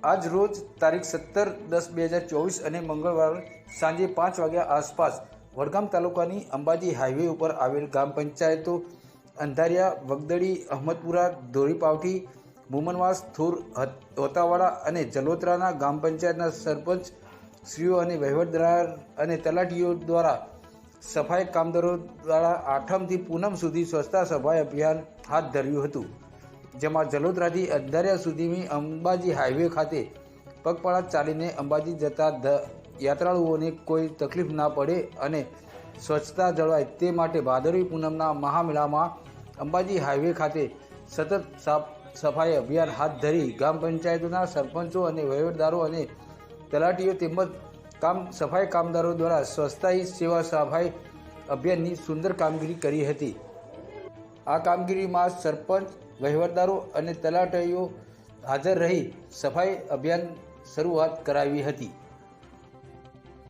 આજ રોજ તારીખ 17/10/2024 અને મંગળવાર સાંજે 5 વાગ્યા આસપાસ વડગામ તાલુકાની અંબાજી હાઈવે ઉપર આવેલ ગ્રામ પંચાયતો અંધારિયા, વગદડી, અહમદપુરા, ધોરીપાવઠી, મુમનવાસ, થુર, હોતાવાડા અને જલોત્રાના ગ્રામ પંચાયતના સરપંચ શ્રીઓ અને વહીવટદાર અને તલાટીઓ દ્વારા સફાઈ કામદારો દ્વારા આઠમથી પૂનમ સુધી સ્વચ્છતા સફાઈ અભિયાન હાથ ધર્યું હતું, જેમાં જલોત્રાથી અંધારિયા સુધીની અંબાજી હાઈવે ખાતે પગપાળા ચાલીને અંબાજી જતા યાત્રાળુઓને કોઈ તકલીફ ના પડે અને સ્વચ્છતા જળવાય તે માટે ભાદરવી પૂનમના મહામેળામાં અંબાજી હાઈવે ખાતે સતત સફાઈ અભિયાન હાથ ધરી ગ્રામ પંચાયતોના સરપંચો અને વહીવટદારો અને તલાટીઓ તેમજ સફાઈ કામદારો દ્વારા સ્વચ્છતા હી સેવા સફાઈ અભિયાનની સુંદર કામગીરી કરી હતી। આ કામગીરીમાં સરપંચ, વહીવટદારો અને તલાટીઓ હાજર રહી સફાઈ અભિયાન શરૂઆત કરાવી હતી।